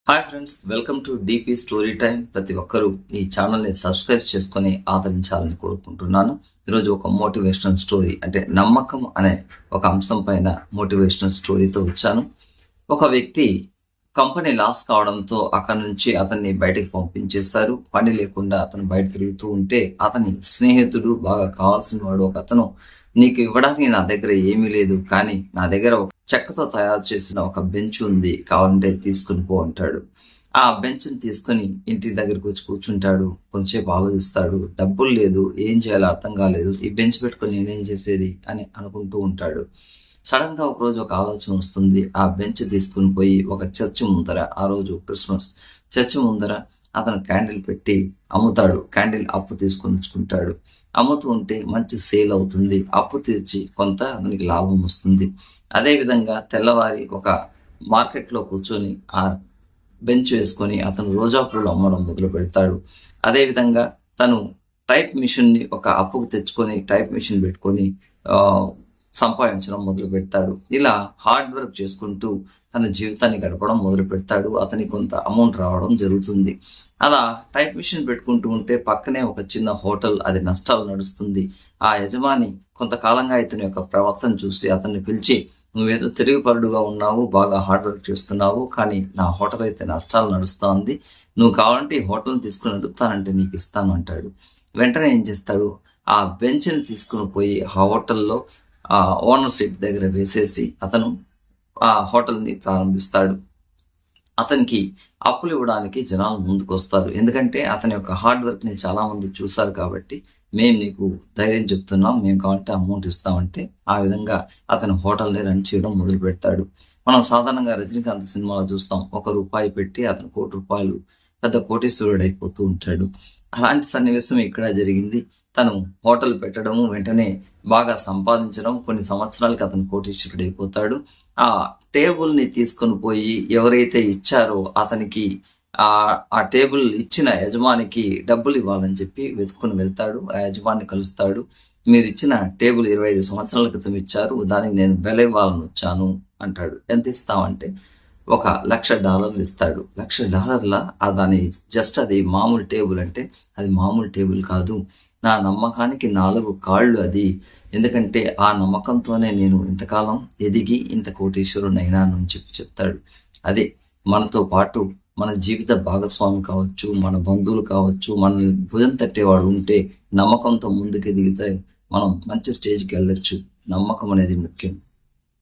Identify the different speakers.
Speaker 1: Hi friends, welcome to DP story time. ప్రతి ఒక్కరూ ఈ ఛానల్ని సబ్స్క్రైబ్ చేసుకొని ఆదరించాలని కోరుకుంటున్నాను. ఈరోజు ఒక మోటివేషనల్ స్టోరీ, అంటే నమ్మకం అనే ఒక అంశం పైన మోటివేషనల్ స్టోరీతో వచ్చాను. ఒక వ్యక్తి కంపెనీ లాస్ కావడంతో అక్కడి నుంచి అతన్ని బయటకు పంపించేశారు. పని లేకుండా అతను బయట తిరుగుతూ ఉంటే అతని స్నేహితుడు, బాగా కావాల్సిన వాడు ఒక అతను, నీకు ఇవ్వడానికి నా దగ్గర ఏమీ లేదు, కానీ నా దగ్గర ఒక చెక్కతో తయారు చేసిన ఒక బెంచ్ ఉంది, కావాలంటే తీసుకుని పో అంటాడు. ఆ బెంచ్ని తీసుకొని ఇంటి దగ్గరికి వచ్చి కూర్చుంటాడు. కొంచెంసేపు ఆలోచిస్తాడు. డబ్బులు లేదు, ఏం చేయాలో అర్థం కాలేదు, ఈ బెంచ్ పెట్టుకొని నేనేం చేసేది అని అనుకుంటూ ఉంటాడు. సడన్ గా ఒకరోజు ఒక ఆలోచన వస్తుంది. ఆ బెంచ్ తీసుకుని పోయి ఒక చర్చ్ ముందర, ఆ రోజు క్రిస్మస్, చర్చ్ ముందర అతను క్యాండిల్ పెట్టి అమ్ముతాడు. క్యాండిల్ అప్పు తీసుకొని వచ్చుకుంటాడు. అమ్ముతూ ఉంటే మంచి సేల్ అవుతుంది. అప్పు తీర్చి కొంత అతనికి లాభం వస్తుంది. అదేవిధంగా తెల్లవారి ఒక మార్కెట్లో కూర్చొని ఆ బెంచ్ వేసుకొని అతను రోజా పూలు అమ్మడం మొదలు పెడతాడు. అదేవిధంగా తను టైప్ మిషన్ని ఒక అప్పుకు తెచ్చుకొని టైప్ మిషన్ పెట్టుకొని సంపాదించడం మొదలు పెడతాడు. ఇలా హార్డ్ వర్క్ చేసుకుంటూ తన జీవితాన్ని గడపడం మొదలు పెడతాడు. అతనికి కొంత అమౌంట్ రావడం జరుగుతుంది. అలా టైప్ మిషన్ పెట్టుకుంటూ ఉంటే పక్కనే ఒక చిన్న హోటల్, అది నష్టాలు నడుస్తుంది. ఆ యజమాని కొంతకాలంగా ఇతని యొక్క ప్రవర్తన చూసి అతన్ని పిలిచి, నువ్వేదో తెలివిపరుడుగా ఉన్నావు, బాగా హార్డ్ వర్క్ చేస్తున్నావు, కానీ నా హోటల్ అయితే నష్టాలు నడుస్తుంది, నువ్వు కావాలంటే ఈ హోటల్ని తీసుకుని నడుపుతానంటే నీకు ఇస్తాను అంటాడు. వెంటనే ఏం చేస్తాడు, ఆ బెంచ్ని తీసుకుని పోయి ఆ హోటల్లో ఆ ఓనర్ సీట్ దగ్గర వేసేసి అతను ఆ హోటల్ని ప్రారంభిస్తాడు. అతనికి అప్పులు ఇవ్వడానికి జనాలు ముందుకు వస్తారు. ఎందుకంటే అతని యొక్క హార్డ్ వర్క్ని చాలా మంది చూస్తారు కాబట్టి, మేము నీకు ధైర్యం చెప్తున్నాం, మేము కావాలంటే అమౌంట్ ఇస్తామంటే ఆ విధంగా అతని హోటల్ని రన్ చేయడం మొదలు పెడతాడు. మనం సాధారణంగా రజనీకాంత్ సినిమాలో చూస్తాం, ₹1 పెట్టి అతను ₹1,00,00,000 పెద్ద కోటీశ్వరుడు అయిపోతూ ఉంటాడు. అలాంటి సన్నివేశం ఇక్కడ జరిగింది. తను హోటల్ పెట్టడము, వెంటనే బాగా సంపాదించడం, కొన్ని సంవత్సరాలకి అతను కోటీశ్వరుడు అయిపోతాడు. ఆ టేబుల్ని తీసుకొని పోయి ఎవరైతే ఇచ్చారో అతనికి ఆ టేబుల్ ఇచ్చిన యజమానికి డబ్బులు ఇవ్వాలని చెప్పి వెతుక్కుని వెళ్తాడు. ఆ యజమాని కలుస్తాడు. మీరు ఇచ్చిన టేబుల్ 25 సంవత్సరాల క్రితం ఇచ్చారు, దానికి నేను వెల ఇవ్వాలని వచ్చాను అంటాడు. ఎంత ఇస్తామంటే $1,00,000 ఇస్తాడు. $1,00,000 దాని జస్ట్ అది మామూలు టేబుల్ అంటే అది మామూలు టేబుల్ కాదు, నా నమ్మకానికి 4 కాళ్ళు అది. ఎందుకంటే ఆ నమ్మకంతోనే నేను ఇంతకాలం ఎదిగి ఇంత కోటీశ్వరునైనాను అని చెప్తాడు. అదే మనతో పాటు మన జీవిత భాగస్వామి కావచ్చు, మన బంధువులు కావచ్చు, మనల్ని భుజం తట్టేవాడు ఉంటే నమ్మకంతో ముందుకు ఎదిగితే మనం మంచి స్టేజ్కి వెళ్ళొచ్చు. నమ్మకం అనేది ముఖ్యం.